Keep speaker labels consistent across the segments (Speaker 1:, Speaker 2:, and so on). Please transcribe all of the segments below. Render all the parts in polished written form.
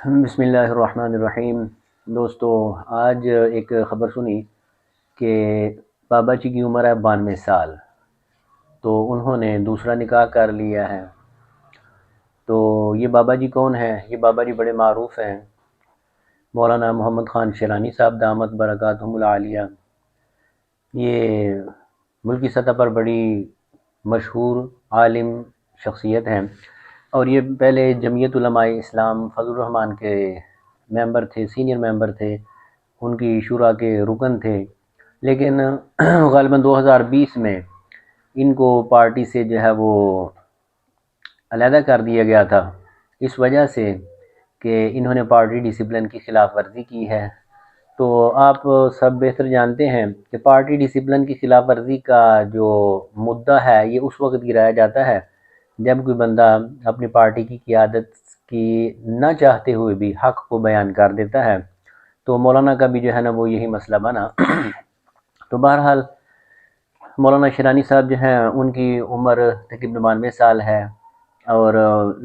Speaker 1: بسم اللہ الرحمن الرحیم۔ دوستو، آج ایک خبر سنی کہ بابا جی کی عمر ہے 92 سال، تو انہوں نے دوسرا نکاح کر لیا ہے۔ تو یہ بابا جی کون ہیں؟ یہ بابا جی بڑے معروف ہیں، مولانا محمد خان شیرانی صاحب دامت برکاتہم العالیہ۔ یہ ملکی سطح پر بڑی مشہور عالم شخصیت ہیں، اور یہ پہلے جمعیت علماء اسلام فضل الرحمان کے ممبر تھے، سینئر ممبر تھے، ان کی شورا کے رکن تھے، لیکن غالباً 2020 میں ان کو پارٹی سے جو ہے وہ علیحدہ کر دیا گیا تھا، اس وجہ سے کہ انہوں نے پارٹی ڈسپلن کی خلاف ورزی کی ہے۔ تو آپ سب بہتر جانتے ہیں کہ پارٹی ڈسپلن کی خلاف ورزی کا جو مدعا ہے یہ اس وقت گرایا جاتا ہے جب کوئی بندہ اپنی پارٹی کی قیادت کی نہ چاہتے ہوئے بھی حق کو بیان کر دیتا ہے۔ تو مولانا کا بھی جو ہے نا وہ یہی مسئلہ بنا۔ تو بہرحال مولانا شیرانی صاحب جو ہیں ان کی عمر تقریباً 92 سال ہے، اور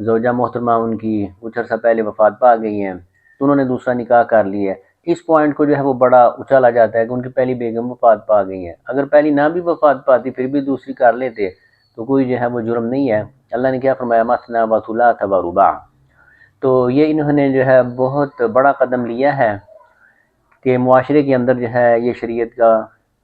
Speaker 1: زوجہ محترمہ ان کی کچھ عرصہ پہلے وفات پا گئی ہیں، تو انہوں نے دوسرا نکاح کر لیا ہے۔ اس پوائنٹ کو جو ہے وہ بڑا اچالا جاتا ہے کہ ان کی پہلی بیگم وفات پا گئی ہیں، اگر پہلی نہ بھی وفات پاتی پھر بھی دوسری کر لیتے تو کوئی جو ہے وہ جرم نہیں ہے۔ اللہ نے کیا فرمایا؟ مثنی و ثلاث و رباع۔ تو یہ انہوں نے جو ہے بہت بڑا قدم لیا ہے کہ معاشرے کے اندر جو ہے یہ شریعت کا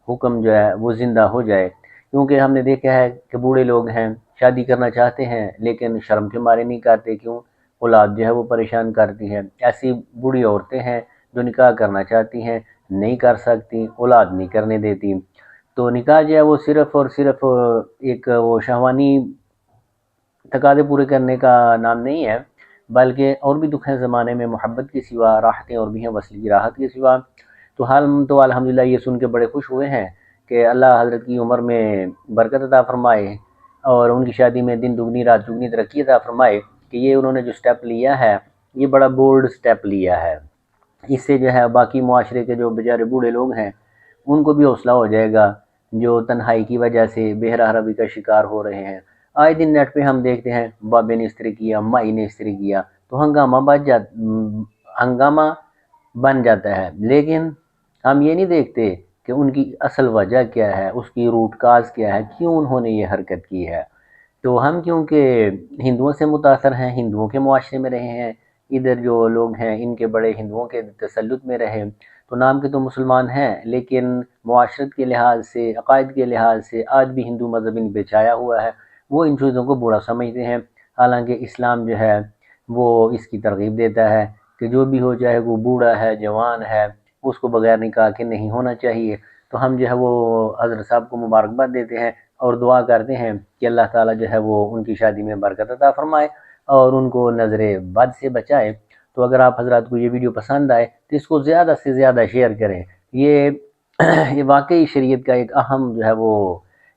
Speaker 1: حکم جو ہے وہ زندہ ہو جائے، کیونکہ ہم نے دیکھا ہے کہ بوڑھے لوگ ہیں، شادی کرنا چاہتے ہیں لیکن شرم کے مارے نہیں کرتے، کیوں؟ اولاد جو ہے وہ پریشان کرتی ہے۔ ایسی بوڑھی عورتیں ہیں جو نکاح کرنا چاہتی ہیں، نہیں کر سکتی، اولاد نہیں کرنے دیتی۔ تو نکاح جو ہے وہ صرف اور صرف ایک وہ شہوانی تقاضے پورے کرنے کا نام نہیں ہے، بلکہ اور بھی دکھ ہے زمانے میں، محبت کے سوا راحتیں اور بھی ہیں وصل کی راحت کے سوا۔ تو ہم تو الحمدللہ یہ سن کے بڑے خوش ہوئے ہیں کہ اللہ حضرت کی عمر میں برکت عطا فرمائے اور ان کی شادی میں دن دگنی رات چگنی ترقی عطا فرمائے، کہ یہ انہوں نے جو سٹیپ لیا ہے یہ بڑا بولڈ سٹیپ لیا ہے۔ اس سے جو ہے باقی معاشرے کے جو بیچارے بوڑھے لوگ ہیں ان کو بھی حوصلہ ہو جائے گا، جو تنہائی کی وجہ سے بے راہ روی کا شکار ہو رہے ہیں۔ آئے دن نیٹ پہ ہم دیکھتے ہیں بابے نے اس طرح کیا، مائی نے اس طرح کیا، تو ہنگامہ بن جاتا ہے، لیکن ہم یہ نہیں دیکھتے کہ ان کی اصل وجہ کیا ہے، اس کی روٹ کاز کیا ہے، کیوں انہوں نے یہ حرکت کی ہے۔ تو ہم کیونکہ ہندوؤں سے متاثر ہیں، ہندوؤں کے معاشرے میں رہے ہیں، ادھر جو لوگ ہیں ان کے بڑے ہندوؤں کے تسلط میں رہے، تو نام کے تو مسلمان ہیں لیکن معاشرت کے لحاظ سے، عقائد کے لحاظ سے آج بھی ہندو مذہب ان پہ چھایا ہوا ہے، وہ ان چیزوں کو برا سمجھتے ہیں۔ حالانکہ اسلام جو ہے وہ اس کی ترغیب دیتا ہے کہ جو بھی ہو، چاہے وہ بوڑھا ہے جوان ہے، اس کو بغیر نکاح کے نہیں ہونا چاہیے۔ تو ہم جو ہے وہ حضرت صاحب کو مبارکباد دیتے ہیں اور دعا کرتے ہیں کہ اللہ تعالیٰ جو ہے وہ ان کی شادی میں برکت عطا فرمائے اور ان کو نظر بد سے بچائے۔ تو اگر آپ حضرات کو یہ ویڈیو پسند آئے تو اس کو زیادہ سے زیادہ شیئر کریں۔ یہ واقعی شریعت کا ایک اہم جو ہے وہ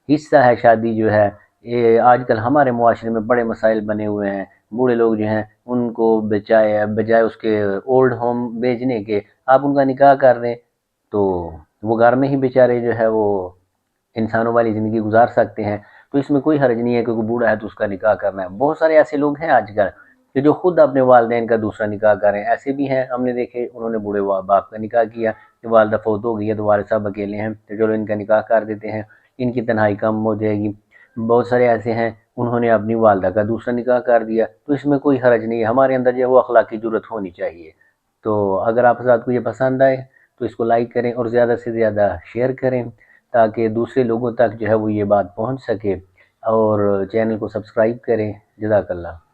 Speaker 1: حصہ ہے۔ شادی جو ہے یہ آج کل ہمارے معاشرے میں بڑے مسائل بنے ہوئے ہیں، بوڑھے لوگ جو ہیں ان کو بجائے اس کے اولڈ ہوم بھیجنے کے آپ ان کا نکاح کر دیں تو وہ گھر میں ہی بیچارے جو ہے وہ انسانوں والی زندگی گزار سکتے ہیں۔ تو اس میں کوئی حرج نہیں ہے کہ کوئی بوڑھا ہے تو اس کا نکاح کرنا ہے۔ بہت سارے ایسے لوگ ہیں آج کل کہ جو خود اپنے والدین کا دوسرا نکاح کریں، ایسے بھی ہیں ہم نے دیکھے، انہوں نے بوڑھے باپ کا نکاح کیا کہ والدہ فوت ہو گئی ہے تو والد صاحب اکیلے ہیں تو چلو ان کا نکاح کر دیتے ہیں، ان کی تنہائی کم ہو جائے گی۔ بہت سارے ایسے ہیں انہوں نے اپنی والدہ کا دوسرا نکاح کر دیا، تو اس میں کوئی حرج نہیں ہے۔ ہمارے اندر جو ہے وہ اخلاقی جرات ہونی چاہیے۔ تو اگر آپ حضرات کو یہ پسند آئے تو اس کو لائک کریں اور زیادہ سے زیادہ شیئر کریں تاکہ دوسرے لوگوں تک جو ہے وہ یہ بات پہنچ سکے، اور چینل کو سبسکرائب کریں۔ جزاک اللہ۔